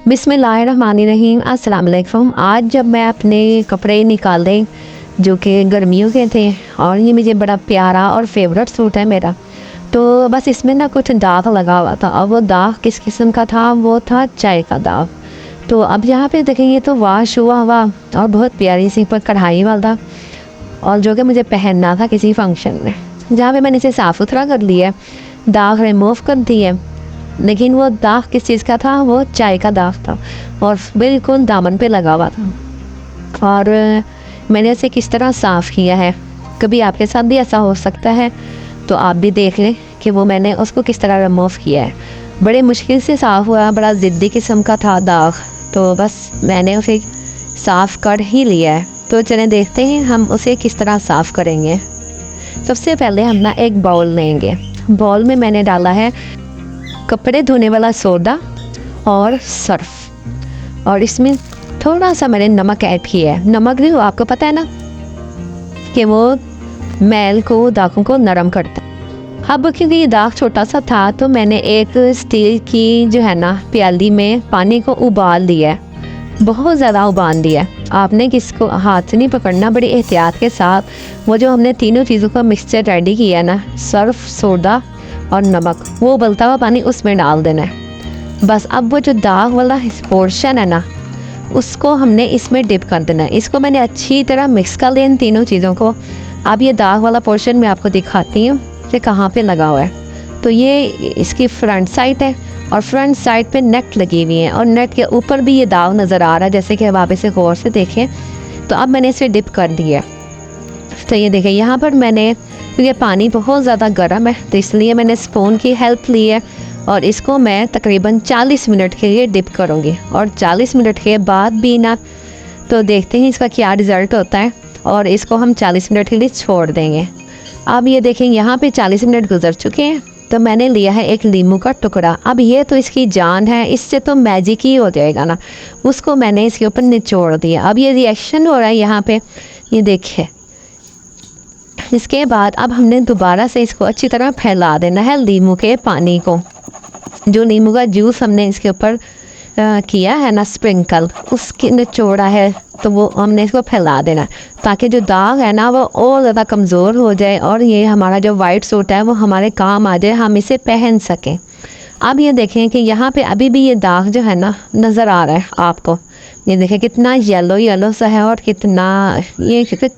बिस्मिल्लाहिर्रहमानिर्रहीम, अस्सलाम वालेकुम। आज जब मैं अपने कपड़े निकाले जो कि गर्मियों के थे और ये मुझे बड़ा प्यारा और फेवरेट सूट है मेरा, तो बस इसमें ना कुछ दाग लगा हुआ था। और वो दाग किस किस्म का था? वो था चाय का दाग। तो अब यहाँ पे देखें, ये तो वाश हुआ और बहुत प्यारी सी पर कढ़ाई वाला था, और जो कि मुझे पहनना था किसी फंक्शन में। जहाँ पे मैंने इसे साफ़ सुथरा कर लिया, दाग रिमूव कर दिए, लेकिन वो दाग किस चीज़ का था? वो चाय का दाग था और बिल्कुल दामन पे लगा हुआ था। और मैंने इसे किस तरह साफ़ किया है, कभी आपके साथ भी ऐसा हो सकता है तो आप भी देख लें कि वो मैंने उसको किस तरह रिमूव किया है। बड़े मुश्किल से साफ़ हुआ, बड़ा ज़िद्दी किस्म का था दाग, तो बस मैंने उसे साफ़ कर ही लिया है। तो चलें देखते हैं हम उसे किस तरह साफ़ करेंगे। सबसे पहले हम ना एक बाउल लेंगे। बाउल में मैंने डाला है कपड़े धोने वाला सोडा और सर्फ, और इसमें थोड़ा सा मैंने नमक ऐड किया है। नमक भी आपको पता है ना कि वो मैल को, दागों को नरम करता है। अब क्योंकि ये दाग छोटा सा था तो मैंने एक स्टील की जो है ना प्याली में पानी को उबाल दिया है, बहुत ज़्यादा उबाल दिया है। आपने किसको हाथ से नहीं पकड़ना, बड़ी एहतियात के साथ। वो जो हमने तीनों चीज़ों का मिक्सचर रेडी किया है ना, सर्फ, सोडा और नमक, वो उबलता हुआ पानी उसमें डाल देना है। बस अब वो जो दाग वाला पोर्शन है ना, उसको हमने इसमें डिप कर देना है। इसको मैंने अच्छी तरह मिक्स कर लिया इन तीनों चीज़ों को। अब ये दाग वाला पोर्शन मैं आपको दिखाती हूँ कि कहाँ पे लगा हुआ है। तो ये इसकी फ्रंट साइड है और फ्रंट साइड पे नेट लगी हुई है, और नेट के ऊपर भी ये दाग नज़र आ रहा है, जैसे कि अब आप इसे गौर से देखें। तो अब मैंने इसे डिप कर दिया। तो ये देखें, यहाँ पर मैंने, क्योंकि पानी बहुत ज़्यादा गर्म है तो इसलिए मैंने स्पून की हेल्प ली है, और इसको मैं तकरीबन 40 मिनट के लिए डिप करूँगी। और 40 मिनट के बाद भी ना, तो देखते हैं इसका क्या रिज़ल्ट होता है, और इसको हम 40 मिनट के लिए छोड़ देंगे। अब ये देखें, यहाँ पे 40 मिनट गुजर चुके हैं। तो मैंने लिया है एक नींबू का टुकड़ा। अब ये तो इसकी जान है, इससे तो मैजिक ही हो जाएगा ना। उसको मैंने इसके ऊपर निचोड़ दिया। अब ये रिएक्शन हो रहा है यहाँ पे, ये देखिए। इसके बाद अब हमने दोबारा से इसको अच्छी तरह फैला देना है नींबू के पानी को। जो नींबू का जूस हमने इसके ऊपर किया है ना स्प्रिंकल, उसके निचोड़ा है, तो वो हमने इसको फैला देना ताकि जो दाग है ना वो और ज़्यादा कमज़ोर हो जाए, और ये हमारा जो वाइट सूट है वो हमारे काम आ जाए, हम इसे पहन सकें। अब ये देखें कि यहाँ पे अभी भी ये दाग जो है ना नज़र आ रहा है आपको। ये देखें कितना येलो येलो सा है, और कितना ये, क्योंकि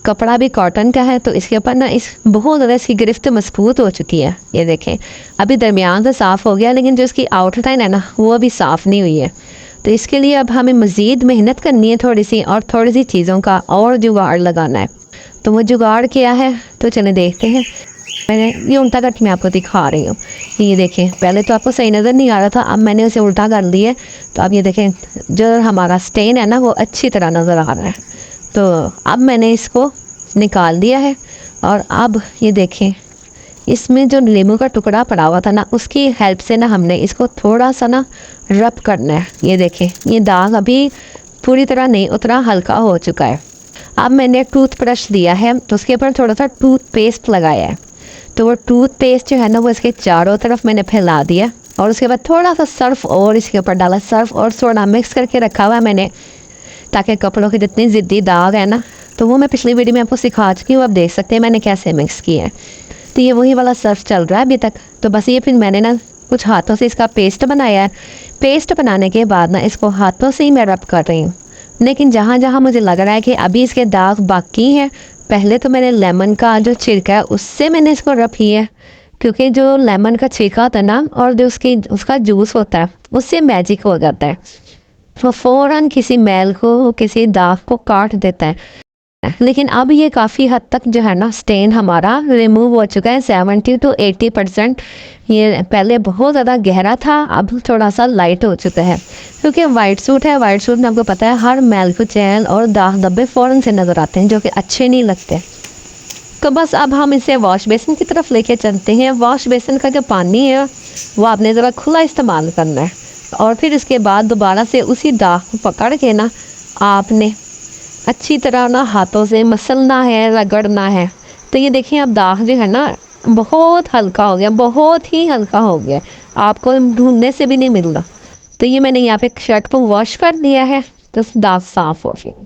कपड़ा भी कॉटन का है तो इसके ऊपर ना इस बहुत ज़्यादा इसकी गिरफ्त मजबूत हो चुकी है। ये देखें, अभी दरमियान से साफ़ हो गया, लेकिन जो इसकी आउटर लाइन है ना वो अभी साफ़ नहीं हुई है। तो इसके लिए अब हमें मज़ीद मेहनत करनी है थोड़ी सी, और थोड़ी सी चीज़ों का और जुगाड़ लगाना है। तो वो जुगाड़ क्या है, तो चले देखते हैं। मैंने ये उल्टा करके मैं आपको दिखा रही हूँ। ये देखें, पहले तो आपको सही नज़र नहीं आ रहा था, अब मैंने उसे उल्टा कर लिया। तो अब ये देखें, जो हमारा स्टेन है ना वो अच्छी तरह नज़र आ रहा है। तो अब मैंने इसको निकाल दिया है, और अब ये देखें, इसमें जो नींबू का टुकड़ा पड़ा हुआ था ना, उसकी हेल्प से ना हमने इसको थोड़ा सा ना रब करना है। ये देखें, ये दाग अभी पूरी तरह नहीं उतरा, हल्का हो चुका है। अब मैंने एक टूथ ब्रश लिया है, तो उसके ऊपर थोड़ा सा टूथपेस्ट लगाया है। तो वो टूथपेस्ट जो है ना वो इसके चारों तरफ मैंने फैला दिया, और उसके बाद थोड़ा सा सर्फ और इसके ऊपर डाला। सर्फ और सोडा मिक्स करके रखा हुआ है मैंने, ताकि कपड़ों के जितनी ज़िद्दी दाग है ना, तो वो मैं पिछली वीडियो में आपको सिखा चुकी हूँ, आप देख सकते हैं मैंने कैसे मिक्स किया है। तो ये वही वाला सर्फ चल रहा है अभी तक। तो बस ये फिर मैंने ना कुछ हाथों से इसका पेस्ट बनाया है। पेस्ट बनाने के बाद ना इसको हाथों से ही मैं रब कर रही हूँ, लेकिन जहाँ जहाँ मुझे लग रहा है कि अभी इसके दाग बाकी हैं, पहले तो मैंने लेमन का जो छिलका है उससे मैंने इसको रब किया है, क्योंकि जो लेमन का छिलका होता है ना, और जो उसका जूस होता है, उससे मैजिक हो जाता है। वो फ़ौरन किसी मैल को, किसी दाग को काट देता है। लेकिन अब ये काफ़ी हद तक जो है ना स्टेन हमारा रिमूव हो चुका है, 70 to 80%। ये पहले बहुत ज़्यादा गहरा था, अब थोड़ा सा लाइट हो चुका है, क्योंकि वाइट सूट है। वाइट सूट में आपको पता है हर मैल कुचैल और दाग धब्बे फ़ौरन से नज़र आते हैं, जो कि अच्छे नहीं लगते। तो बस अब हम इसे वॉश बेसिन की तरफ लेके चलते हैं। वॉश बेसिन का जो पानी है वो आपने ज़रा खुला इस्तेमाल करना है, और फिर इसके बाद दोबारा से उसी दाग को पकड़ के ना आपने अच्छी तरह ना हाथों से मसलना है, रगड़ना है। तो ये देखिए, अब दाग जो है ना बहुत हल्का हो गया, बहुत ही हल्का हो गया, आपको ढूंढने से भी नहीं मिल रहा। तो ये मैंने यहाँ पे शर्ट को वॉश कर लिया है, तो दाग साफ़ हो गया।